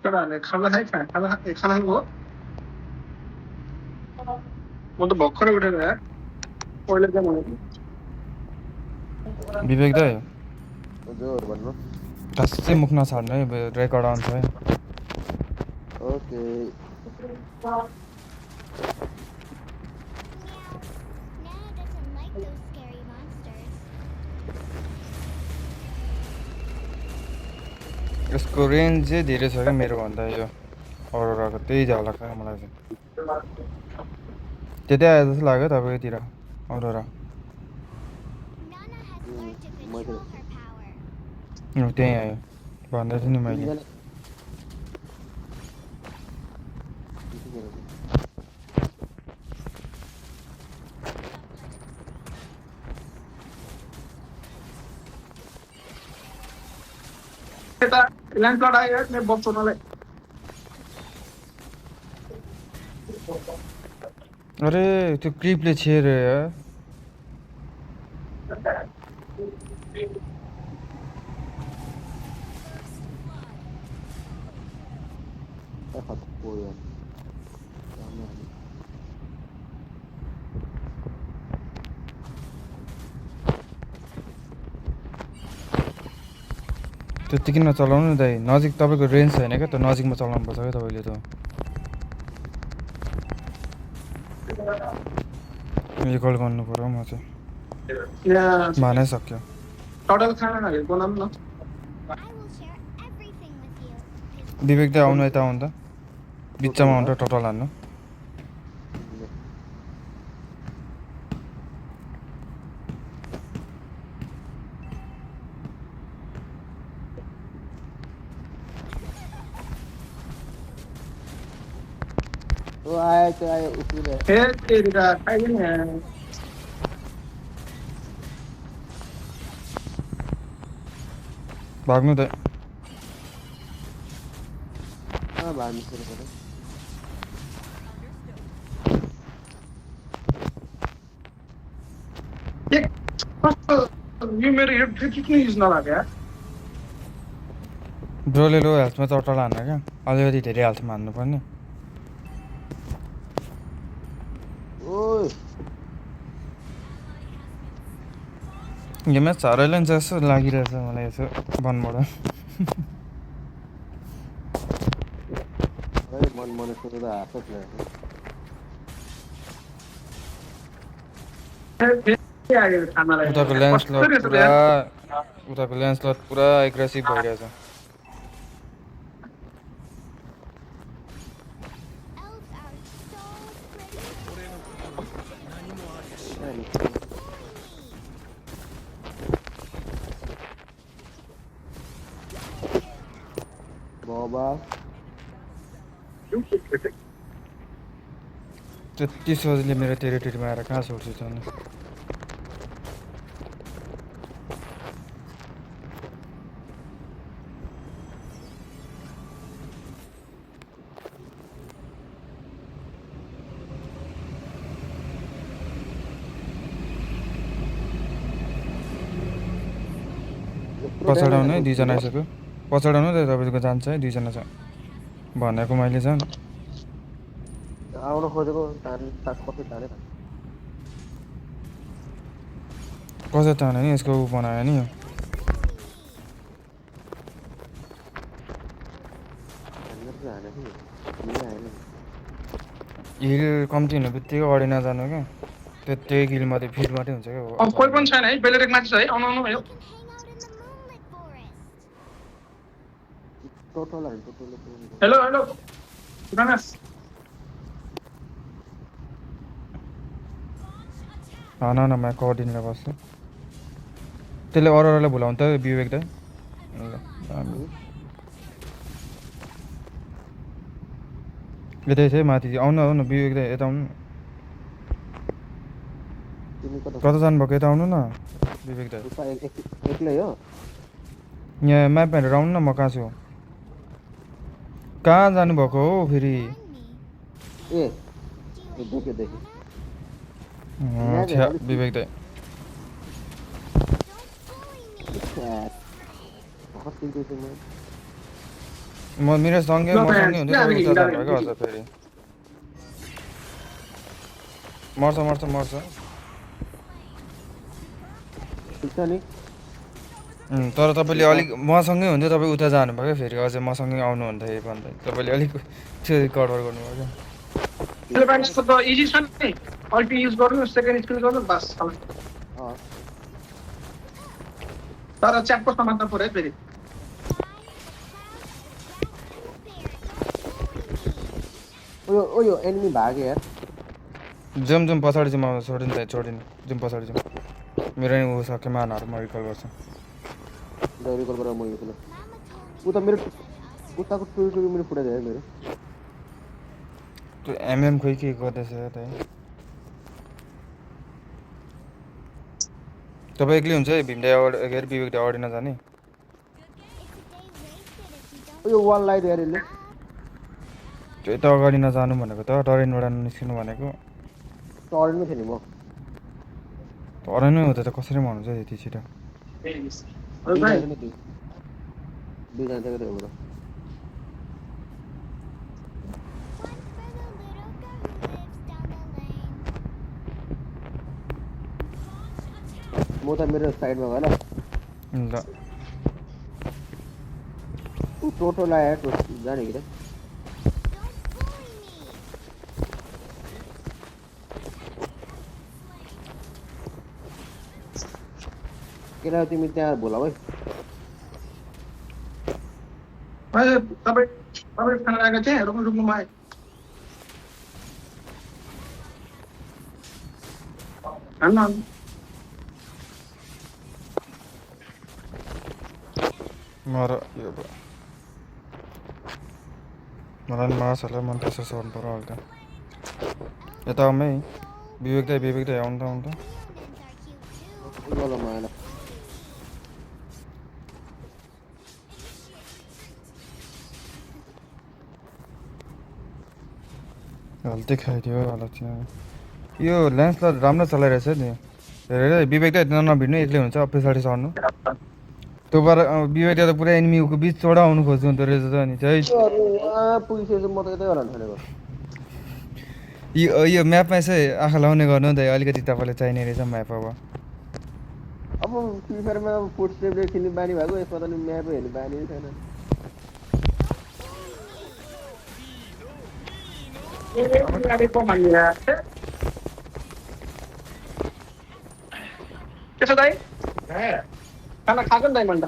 केटाहरूले खाना खाइ खाना हो म त भर्खरै उठेर यार पहिले चाहिँ भनेको विवेक दाइ हजुर भन्नु खासै मुख नछाड्नु है रेकर्ड आउँछ है ओके यसको रेन्ज चाहिँ धेरै छ क्या मेरो भन्दा यो अरोराको त्यही झ्याउ लाग्छ क्या मलाई चाहिँ त्यतै आयो जस्तो लाग्यो तपाईँतिर अरोरा मैले त्यहीँ आयो भन्दै थिएँ नि मैले यता ल्यान्डस्लाइड आयो यार मेरो बक्सोनालाई अरे त्यो क्रिपले छेर्यो यार गयो त्यति किन चलाउनु नि दाइ नजिक तपाईँको रेन्ज छैन क्या त नजिकमा चलाउनु पर्छ क्या तपाईँले त रिकल गर्नु पऱ्यो म चाहिँ यहाँ भानै सक्यो टोटल खाना खाएको बनाऊँ न विवेक दाइ आउनु यता आउनु त बिचमा आउनु त टोटल हान्नु ओ आयो त्यो आयो उफ्रिले ए तेरिका खाइदिने यार भाग्नु त भाग्नु सुरु गरे एक कस्तो यो मेरो यो ट्रिप किन युज नलाग्यो यार ब्रोले लो हेल्थमा टोटल हान्न क्या अलिकति धेरै हेल्थमा हान्नुपर्ने ओइ यो म्याच हराइला नि जस्तो लागिरहेछ मलाई यसो बनबाट मन मन सुरु त हात आयो खानालाई उताको ल्यान्डस्लट पुरा एग्रेसिभ भइरहेछ बाबा त्यति सजिले मेरो टेरिटोरीमा आएर कहाँ छोड्छु त अनि पछाडि आउनु है दुईजना आइसक्यो पछाडि आउनु त तपाईँको जान्छ है दुईजना छ भनेको मैले झन् आउन खोजेको कति ताने कसरी ताने नि यसको ऊ बनायो नि हिल कम्ती हुने बित्तिकै अडी नजानु क्या त्यही हिल मात्रै फिट मात्रै हुन्छ क्या कोही पनि छैन है बेलेटेक माथि छ है आउनु आउनु भयो टोटल हेलो हेलो रमेश न म कोअर्डिनेटर बस्छु त्यसले अरूलाई बोलाउनु त विवेक दाइ यतै थिएँ माथि आउनु आउनु विवेक दाइ यता आउनु कता जानुभएको यता आउनु न विवेक दाइ एक्लै हो यहाँ म्याप हेरेर आउनु न म कहाँ छु कहाँ जानुभएको हो फेरि ए देख्यो देख्यो विवेक दाइ मेरो सँगै मसँगै हुन्थ्यो तपाईँ उता जानुभयो क्या अझ फेरि मर्छ ठिक छ नि तर तपाईँले अलिक मसँगै हुन्थ्यो तपाईँ उता जानुभयो क्या फेरि अझै मसँगै आउनु भन्दाखेरि भन्दा तपाईँले अलिक त्यो गडबड गर्नुभयो क्या एडभान्सको त इजी छ नि अल्टी युज गर्नु सेकेन्ड स्किल गर्नु बस तर च्याटको समात्न पर्यो है फेरि यो एनिमी भाग्यो यार जाउँ पछाडि चाहिँ म छोडिनु जाउँ पछाडि जाउँ मेरो नि ऊ सक्यो मानहरू म रिकल गर्छु रिकल गरेर म यो उता मेरो उताको टुरी मेरो फुटाइदियो मेरो त्यो एमएम खोइ के गर्दैछ त्यही तपाईँ एक्लै हुन्छ है भीमले के अरे विवेकले अगाडि नजाने यो वाल लगाइदियो यार यसले त्यही त अगाडि नजानु भनेको त टरेनबाट निस्किनु भनेको टरेनमै थियो नि म टरेनै हो त कसरी भन्नुहुन्छ यति छिटो दुईजना थियो त्यो एउटा म त मेरो साइडमा गयो ल टोटो लगायो जाने कि त केटा तिमी त्यहाँ बोला है तपाईँ खाना आएको थिएँ रुममा आएँ मलाई पनि मास होला मन त्यसो सर्नु पर्यो हल्का यता आउमै विवेक दाइ आउनु त हल्ती खाइदियो होला यो लेन्स त राम्रो चलाइरहेछ नि हेरेर विवेक दाइ नभिड्नु एक्लै हुन्छ पछाडि सर्नु त्यो भएर विवेक दाइ त पुरा एनिमीको बिचबाट आउनु खोज्नु हुँदो रहेछ त अनि चाहिँ यो म्यापमा चाहिँ आँखा लाउने गर्नु नि त अलिकति तपाईँलाई चाहिने रहेछ म्याप अब फ्री फायरमा फुट स्टेपले खेल्ने बानी भएको यसमा त म्यापै हेर्ने बानी नै छैन के छ दाइ खाना खाएको नि दाइ मैले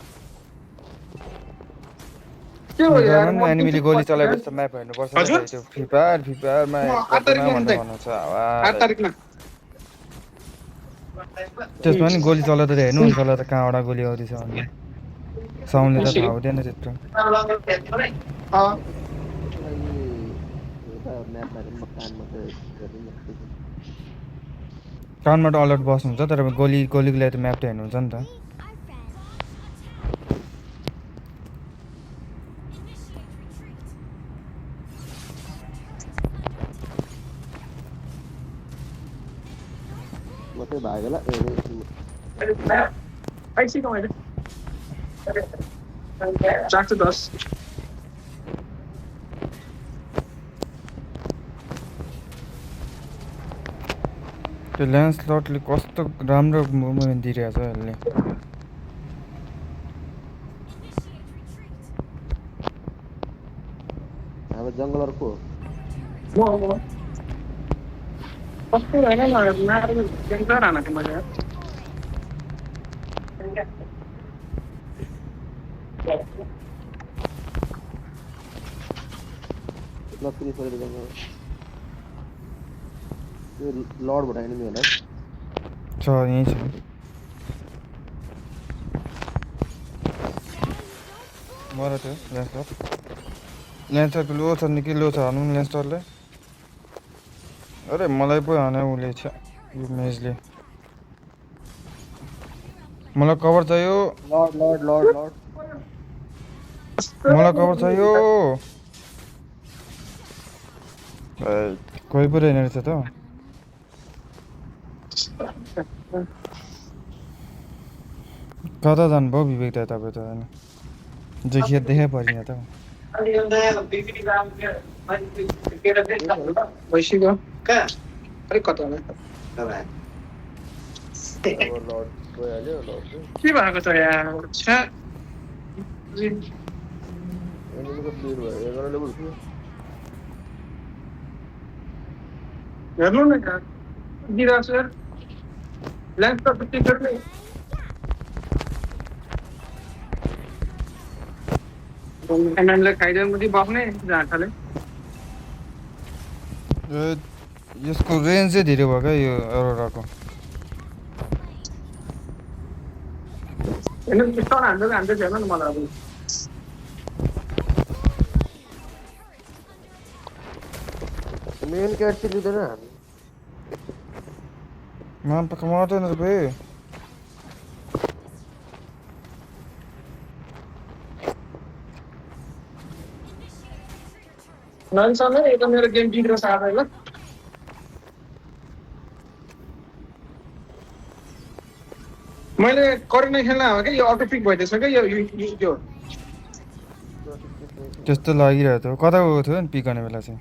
के हो यार एनिमीले गोली चलाएपछि त म्याप हेर्नुपर्छ त्यो फ्री फायरमा त्यसमा नि गोली चलाउँदा त हेर्नु हुन्छ होला त कहाँबाट गोली आउँदैछ भन्ने साउन्डले त थाहा हुँदैन त्यत्रो कानबाट अलर्ट बस्नुहुन्छ तर गोलीको लागि त म्याप त हेर्नुहुन्छ नि त भागेला पैसे कमाइले 4 से 10 त्यो लेन्स लटले कस्तो राम्रो मुभमेन्ट दिइरहेछ यसले अब जङ्गलहरुको कस्तो हैन न मार सेन्टर आना थियो मैले लक्ष्मी फरे जङ्गल यो लर्ड भएर एनिमी होला छ यही छ मरा त्यो लेन्सर लो छ निकै लो छ हान्नु लेन्सरले अरे मलाई पो हाने उले छ यो मेजले मलाई कभर चाहियो लर्ड मलाई कभर चाहियो कोही पो रहेन रहेछ त कता जानुभयो विवेक दाइ तपाईँ त होइन देखा परिन त भइसक्यो कहाँ अलिक कता होला अब लड गइहाल्यो लड के भएको छ यार छ्या एनिमीको स्पिड भयो 11 लेभल थियो हेर्नु न यार दिइरहेको छु यार ल्यान्स त टिकट नै एमएनले खाइदियो मुदी बक्ने झाँटाले यसको रेन्ज चाहिँ धेरै भयो क्या यो अरोराको होइन पिस्टल हान्दै थियो नि मलाई अब मेन क्याट चाहिँ लिँदैन हामी Man कमाउँदैन रे बे नन्सले यो त मेरो गेम जित्न साथै ल मैले करिना खेल्न हो कि यो अटो पिक भइदिएछ क्या यो त्यस्तो लागिरहेको थियो कता गएको थियो नि पिक गर्ने बेला चाहिँ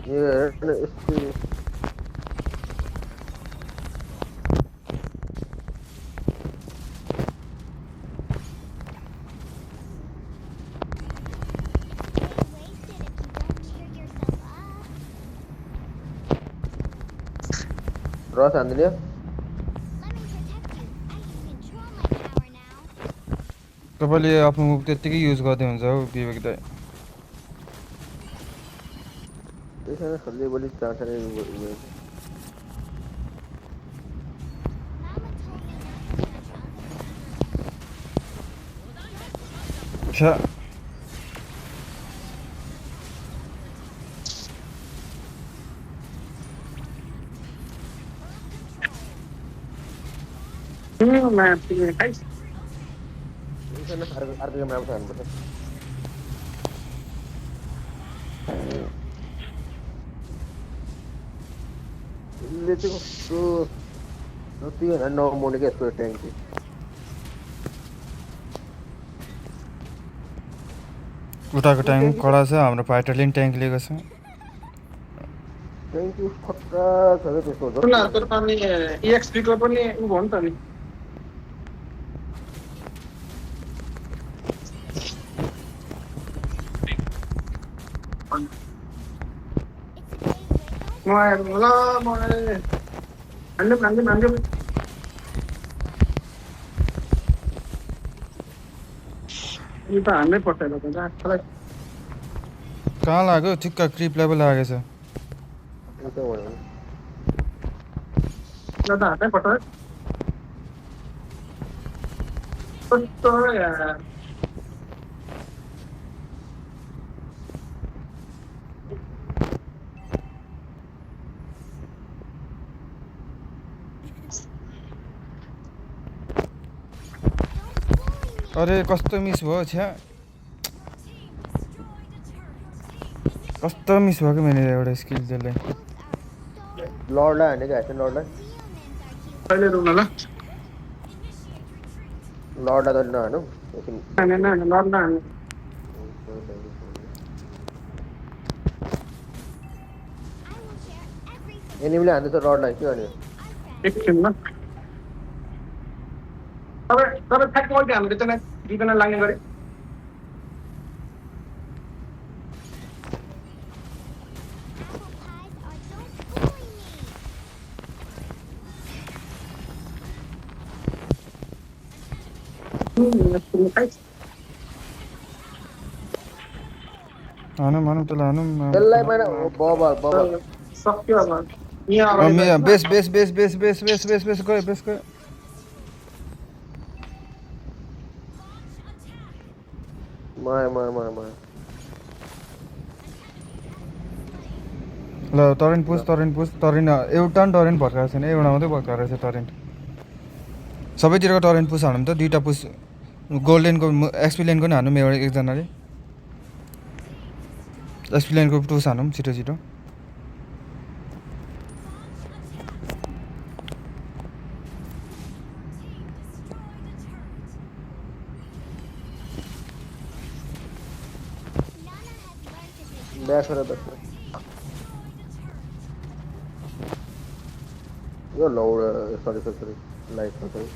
यो हेर्न यस्तो रस हान्दिने तपाईँले आफ्नो मुभ त्यत्तिकै युज गर्दै हुन्छ हौ विवेक दाइ त्यसैले सल्ले बोली चाँचाले छ्या म्याप खाइस त्यसैले अर्को गेम राम्रो हान्नुपर्छ यसले चाहिँ कस्तो जति होइन नमोने क्या यसको ट्याङ्क चाहिँ उताको ट्याङ्क कडा छ हाम्रो फाइटरले पनि ट्याङ्क लिएको छ ट्याङ्क चाहिँ खतरा छ क्या त्यसको ल तर पनि EXP को पनि उ भयो नि त नि यो त हान्नै पर्छ ल त जहाँ कहाँ लाग्यो ठिक्क क्रिप लेभल लागेछ उता भन्यो ल त हान्नै पर्छ कस्तो यार अरे कस्तो मिस भयो छ्या कस्तो मिस भयो कि मैले एउटा स्किल त्यसले लडलाई हाने क्या ह्यासन लडलाई कहिले रुन ल लडलाई त नहानु एकछिन हाने न लड नहाने एनिमीले हान्दै त लडलाई के गर्ने एकछिन ल तपाईँ ठ्याक्क मैले हामीले चाहिँ दुईजना लाग्ने गरे हानौँ त्यसलाई हानौँ त्यसलाई मैन बबल बबल सक्यो अब यहाँ base base base base base base base base गयो बेस गयो माया ल टरेन्ट पुस टरेन्ट एउटा पनि टरेन्ट भर्काएको छैन एउटा मात्रै भर्काएको रहेछ टरेन्ट सबैतिरको टरेन्ट पुस हानौँ त दुईवटा पुस गोल्डेनको एक्सपिलेनको पनि हानौँ एउटा एकजनाले एक्सपिलेनको पुस हानौँ छिटो छिटो ब्याक गरेर बस्छ यो लौ सरी लाइट सरी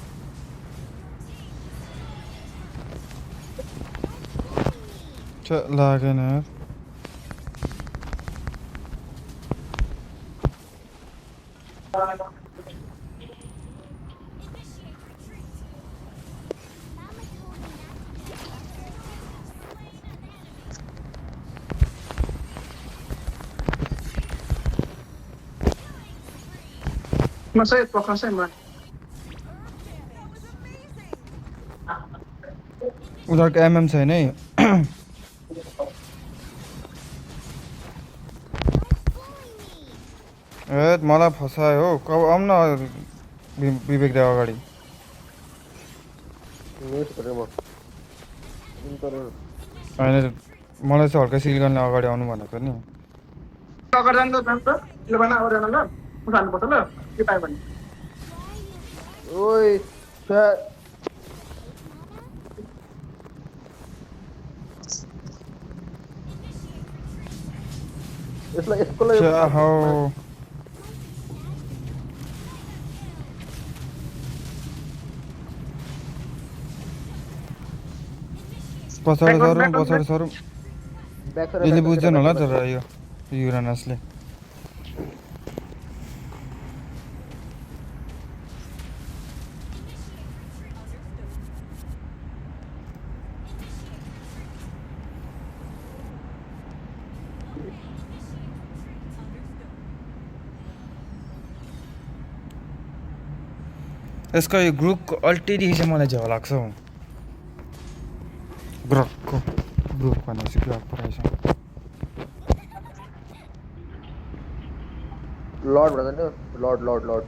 लागेन यार Masaya ito kasi man. उनीहरूको एमएम छैन है ए मलाई फसायो हो कब आउँ न विवेक देव अगाडि नेट गरेर म होइन मलाई चाहिँ हल्का सिल गर्ने अगाडि आउनु भनेको नि अगाडि जान्छ ल भन अगाडि जान ल म जानुपर्छ ल के पायो भने ओइ छ्या यसको लागि हो पछाडि सरौँ यसले बुझ्दैन होला तर यो युरानसले यसको यो ग्रुपको अल्टिटी चाहिँ मलाई झ्याउ लाग्छ हौ ग्रुप भनेपछि ग्रुप परेछ लर्ड भन्छ नि लर्ड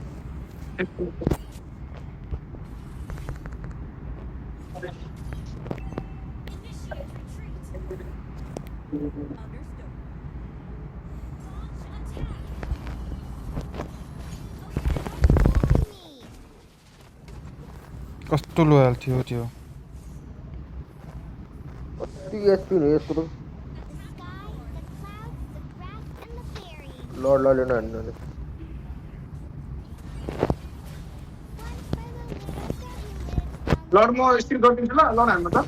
कस्तो लोयल थियो त्यो टीएसपी नहीं इसको तो लॉर्ड लेना है इन्होंने लर्ड म स्टिल गरिदिन्छु ल लर्ड हान्नु त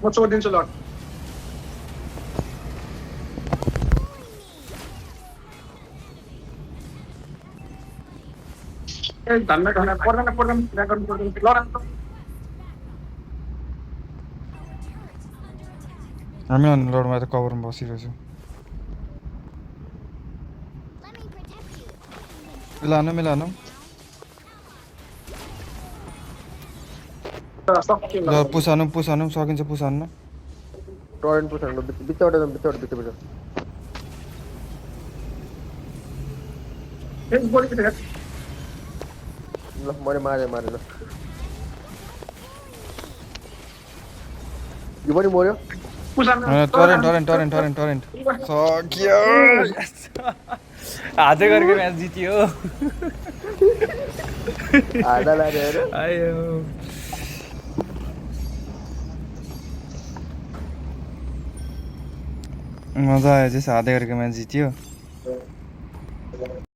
म छोडिदिन्छु लर्ड ए धन्ने पर्दैन ब्याक गर्नु पर्दैन लर्ड हान्नु हामी अनलोडमा त कभरमा बसिरहेछु मिलानु ल पुसानु सकिन्छ पुसानु टोरेंट पुसानु बिचौटा एक गोली के ल मैले मारे ल यो पनि मर्यो टोरेन्ट सक्यो हातै गरेको म्याच जित्यो आधा लाग्यो आयो मजा आयो जस हातै गरेको म्याच जित्यो